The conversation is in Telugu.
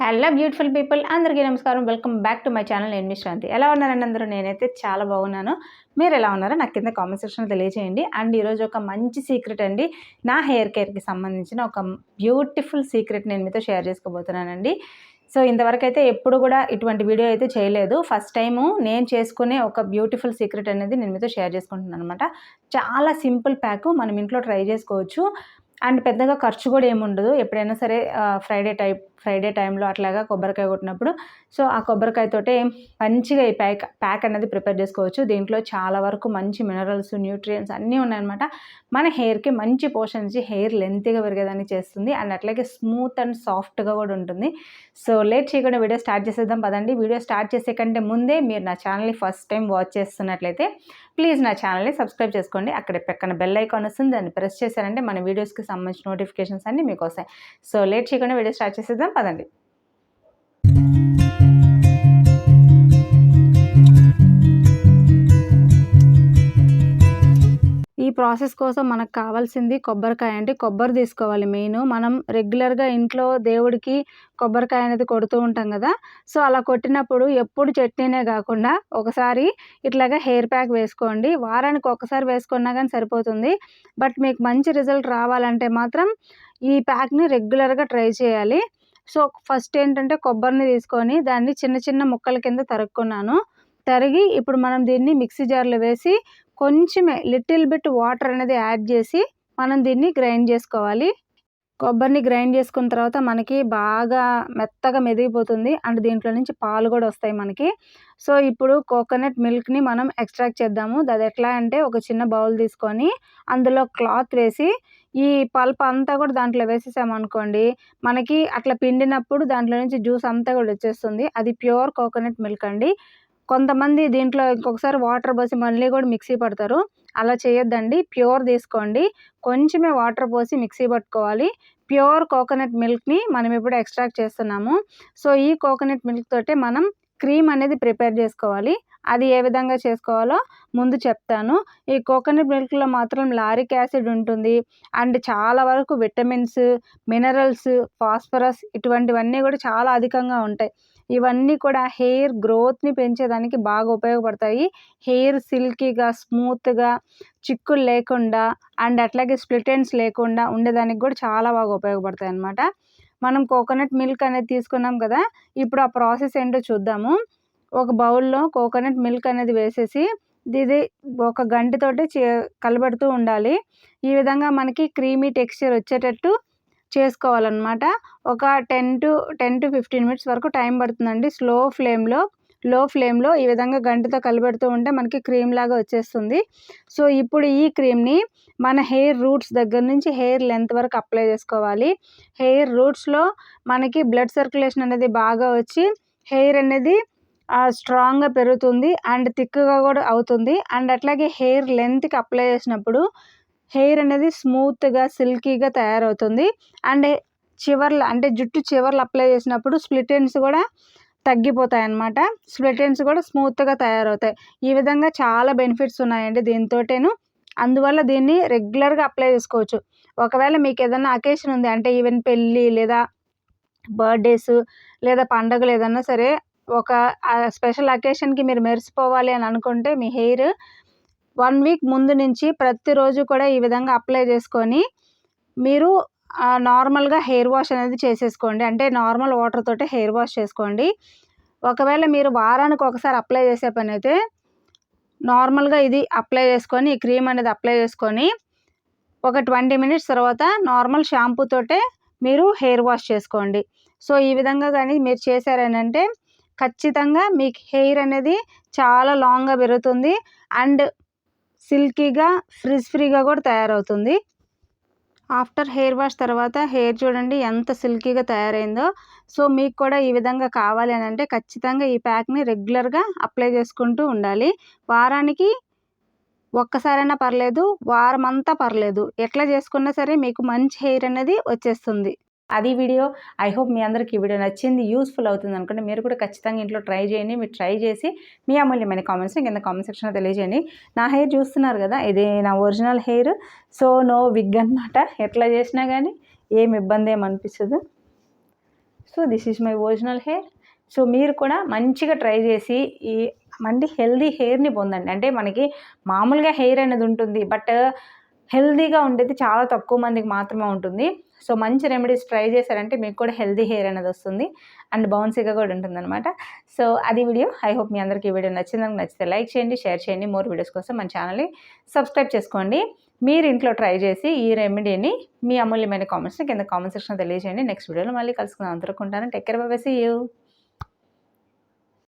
హలో బ్యూటిఫుల్ పీపుల్ అందరికీ నమస్కారం. Welcome back to my channel. నేను మీ శ్రాంతి. ఎలా ఉన్నారండి అందరూ? నేనైతే చాలా బాగున్నాను. మీరు ఎలా ఉన్నారో నాకు కింద కామెంట్ సెక్షన్లో తెలియజేయండి. అండ్ ఈరోజు ఒక మంచి సీక్రెట్ అండి, నా హెయిర్ కేర్కి సంబంధించిన ఒక బ్యూటిఫుల్ సీక్రెట్ నేను మీతో షేర్ చేసుకోబోతున్నానండి. సో ఇంతవరకు అయితే ఎప్పుడు కూడా ఇటువంటి వీడియో అయితే చేయలేదు. ఫస్ట్ టైము నేను చేసుకునే ఒక బ్యూటిఫుల్ సీక్రెట్ అనేది నేను మీతో షేర్ చేసుకుంటున్నాను అనమాట. చాలా సింపుల్ ప్యాక్, మనం ఇంట్లో ట్రై చేసుకోవచ్చు. అండ్ పెద్దగా ఖర్చు కూడా ఏముండదు. ఎప్పుడైనా సరే ఫ్రైడే టైంలో అట్లాగా కొబ్బరికాయ కొట్టినప్పుడు సో ఆ కొబ్బరికాయతోటే మంచిగా ఈ ప్యాక్ అనేది ప్రిపేర్ చేసుకోవచ్చు. దీంట్లో చాలా వరకు మంచి మినరల్స్, న్యూట్రియంట్స్ అన్నీ ఉన్నాయన్నమాట. మన హెయిర్కి మంచి పోషణ ఇచ్చి హెయిర్ లెంత్గా పెరిగేదాన్ని చేస్తుంది. అండ్ అట్లాగే స్మూత్ అండ్ సాఫ్ట్గా కూడా ఉంటుంది. సో లేట్ చేయకుండా వీడియో స్టార్ట్ చేసేద్దాం పదండి. వీడియో స్టార్ట్ చేసే కంటే ముందే మీరు నా ఛానల్ని ఫస్ట్ టైం వాచ్ చేస్తున్నట్లయితే ప్లీజ్ నా ఛానల్ని సబ్స్క్రైబ్ చేసుకోండి. అక్కడ పక్కన బెల్ ఐకాన్ వస్తుంది, దాన్ని ప్రెస్ చేశారంటే మన వీడియోస్కి సంబంధించిన నోటిఫికేషన్స్ అన్నీ మీకు వస్తాయి. సో లేట్ చేయకుండా వీడియో స్టార్ట్ చేసేద్దాం పదండి. ఈ ప్రాసెస్ కోసం మనకు కావాల్సింది కొబ్బరికాయ అండి. కొబ్బరి తీసుకోవాలి మెయిన్. మనం రెగ్యులర్గా ఇంట్లో దేవుడికి కొబ్బరికాయ అనేది కొడుతూ ఉంటాం కదా. సో అలా కొట్టినప్పుడు ఎప్పుడు చట్నీనే కాకుండా ఒకసారి ఇట్లాగా హెయిర్ ప్యాక్ వేసుకోండి. వారానికి ఒకసారి వేసుకున్నా కానీ సరిపోతుంది. బట్ మీకు మంచి రిజల్ట్ రావాలంటే మాత్రం ఈ ప్యాక్ని రెగ్యులర్గా ట్రై చేయాలి. సో ఫస్ట్ ఏంటంటే కొబ్బరిని తీసుకొని దాన్ని చిన్న చిన్న ముక్కల కింద తరిగి ఇప్పుడు మనం దీన్ని మిక్సీ జార్లో వేసి కొంచెమే లిటిల్ బిట్ వాటర్ అనేది యాడ్ చేసి మనం దీన్ని గ్రైండ్ చేసుకోవాలి. కొబ్బరిని గ్రైండ్ చేసుకున్న తర్వాత మనకి బాగా మెత్తగా మెదిగిపోతుంది. అండ్ దీంట్లో నుంచి పాలు కూడా వస్తాయి మనకి. సో ఇప్పుడు కోకోనట్ మిల్క్ని మనం ఎక్స్ట్రాక్ట్ చేద్దాము. అది ఎట్లా అంటే ఒక చిన్న బౌల్ తీసుకొని అందులో క్లాత్ వేసి ఈ పల్ప్ అంతా కూడా దాంట్లో వేసేసామనుకోండి, మనకి అట్లా పిండినప్పుడు దాంట్లో నుంచి జ్యూస్ అంతా కూడా వచ్చేస్తుంది. అది ప్యూర్ కోకోనట్ మిల్క్ అండి. కొంతమంది దీంట్లో ఇంకొకసారి వాటర్ పోసి మళ్ళీ కూడా మిక్సీ పడతారు. అలా చేయొద్దండి. ప్యూర్ తీసుకోండి. కొంచెమే వాటర్ పోసి మిక్సీ పట్టుకోవాలి. ప్యూర్ కోకోనట్ మిల్క్ని మనం ఇప్పుడు ఎక్స్ట్రాక్ట్ చేస్తున్నాము. సో ఈ కోకోనట్ మిల్క్ తోటే మనం క్రీమ్ అనేది ప్రిపేర్ చేసుకోవాలి. అది ఏ విధంగా చేసుకోవాలో ముందు చెప్తాను. ఈ కోకోనట్ మిల్క్లో మాత్రం లారిక్ యాసిడ్ ఉంటుంది. అండ్ చాలా వరకు విటమిన్స్, మినరల్స్, ఫాస్ఫరస్ ఇటువంటివన్నీ కూడా చాలా అధికంగా ఉంటాయి. ఇవన్నీ కూడా హెయిర్ గ్రోత్ని పెంచేదానికి బాగా ఉపయోగపడతాయి. హెయిర్ సిల్కీగా, స్మూత్గా, చిక్కులు లేకుండా అండ్ అట్లాగే స్ప్లిట్ ఎండ్స్ లేకుండా ఉండేదానికి కూడా చాలా బాగా ఉపయోగపడతాయి అన్నమాట. మనం కోకోనట్ మిల్క్ అనేది తీసుకున్నాం కదా. ఇప్పుడు ఆ ప్రాసెస్ ఏంటో చూద్దాము. ఒక బౌల్లో కోకోనట్ మిల్క్ అనేది వేసేసి ఇది ఒక గంటతోటి కలబెడుతూ ఉండాలి. ఈ విధంగా మనకి క్రీమీ టెక్స్చర్ వచ్చేటట్టు చేసుకోవాలన్నమాట. ఒక 10 to 15 మినిట్స్ వరకు టైం పడుతుందండి. లో ఫ్లేమ్లో ఈ విధంగా గంటతో కలబెడుతూ ఉంటే మనకి క్రీమ్ లాగా వచ్చేస్తుంది. సో ఇప్పుడు ఈ క్రీమ్ని మన హెయిర్ రూట్స్ దగ్గర నుంచి హెయిర్ లెంత్ వరకు అప్లై చేసుకోవాలి. హెయిర్ రూట్స్లో మనకి బ్లడ్ సర్క్యులేషన్ అనేది బాగా వచ్చి హెయిర్ అనేది స్ట్రాంగ్గా పెరుగుతుంది అండ్ థిక్గా కూడా అవుతుంది. అండ్ అట్లాగే హెయిర్ లెంత్కి అప్లై చేసినప్పుడు హెయిర్ అనేది స్మూత్గా, సిల్కీగా తయారవుతుంది. అండ్ చివర్లు అంటే జుట్టు చివర్లు అప్లై చేసినప్పుడు స్ప్లిట్ ఎండ్స్ కూడా తగ్గిపోతాయి అన్నమాట. స్ప్లిట్ ఎండ్స్ కూడా స్మూత్గా తయారవుతాయి. ఈ విధంగా చాలా బెనిఫిట్స్ ఉన్నాయండి దీంతోటేను. అందువల్ల దీన్ని రెగ్యులర్గా అప్లై చేసుకోవచ్చు. ఒకవేళ మీకు ఏదైనా అకేషన్ ఉంది అంటే ఈవెన్ పెళ్ళి లేదా బర్త్డేస్ లేదా పండగలు ఏదన్నా సరే ఒక స్పెషల్ అకేషన్కి మీరు మెరిసిపోవాలి అని అనుకుంటే మీ హెయిర్ 1 వీక్ ముందు నుంచి ప్రతిరోజు కూడా ఈ విధంగా అప్లై చేసుకొని మీరు నార్మల్గా హెయిర్ వాష్ అనేది చేసేసుకోండి. అంటే నార్మల్ వాటర్ తోటే హెయిర్ వాష్ చేసుకోండి. ఒకవేళ మీరు వారానికి ఒకసారి అప్లై చేసే పని అయితే నార్మల్గా ఇది అప్లై చేసుకొని ఈ క్రీమ్ అనేది అప్లై చేసుకొని ఒక 20 మినిట్స్ తర్వాత నార్మల్ షాంపూ తోటే మీరు హెయిర్ వాష్ చేసుకోండి. సో ఈ విధంగా కానీ మీరు చేశారనంటే ఖచ్చితంగా మీకు హెయిర్ అనేది చాలా లాంగ్గా పెరుగుతుంది అండ్ సిల్కీగా, ఫ్రిజ్ ఫ్రీగా కూడా తయారవుతుంది. ఆఫ్టర్ హెయిర్ వాష్ తర్వాత హెయిర్ చూడండి ఎంత సిల్కీగా తయారైందో. సో మీకు కూడా ఈ విధంగా కావాలి అని అంటే ఖచ్చితంగా ఈ ప్యాక్ని రెగ్యులర్గా అప్లై చేసుకుంటూ ఉండాలి. వారానికి ఒక్కసారైనా పర్లేదు, వారం అంతా పర్లేదు, ఎట్లా చేసుకున్నా సరే మీకు మంచి హెయిర్ అనేది వచ్చేస్తుంది. అది వీడియో. ఐ హోప్ మీ అందరికీ ఈ వీడియో నచ్చింది, యూస్ఫుల్ అవుతుంది అనుకుంటే మీరు కూడా ఖచ్చితంగా ఇంట్లో ట్రై చేయండి. మీరు ట్రై చేసి మీ అమూల్యమైన కామెంట్స్ని కింద కామెంట్ సెక్షన్లో తెలియజేయండి. నా హెయిర్ చూస్తున్నారు కదా, ఇది నా original hair. So no wig అనమాట. ఎట్లా చేసినా కానీ ఏమి ఇబ్బంది ఏమనిపించదు. So this is my original hair. So మీరు కూడా మంచిగా ట్రై చేసి ఈ హెల్దీ హెయిర్ని పొందండి. అంటే మనకి మామూలుగా హెయిర్ అనేది ఉంటుంది, బట్ హెల్దీగా ఉండేది చాలా తక్కువ మందికి మాత్రమే ఉంటుంది. సో మంచి రెమెడీస్ ట్రై చేశారంటే మీకు కూడా హెల్దీ హెయిర్ అనేది వస్తుంది అండ్ బౌన్సీగా కూడా ఉంటుందన్నమాట. సో అది వీడియో. ఐ హోప్ మీ అందరికీ ఈ వీడియో నచ్చిందని, నచ్చితే లైక్ చేయండి, షేర్ చేయండి. మోర్ వీడియోస్ కోసం మన ఛానల్ని సబ్స్క్రైబ్ చేసుకోండి. మీరు ఇంట్లో ట్రై చేసి ఈ రెమెడీని మీ అమూల్యమైన కామెంట్స్ని కింద కామెంట్ సెక్షన్లో తెలియజేయండి. నెక్స్ట్ వీడియోలో మళ్ళీ కలుసుకుందాం. అందరూ ఉంటాను. Take care, bye bye, see you.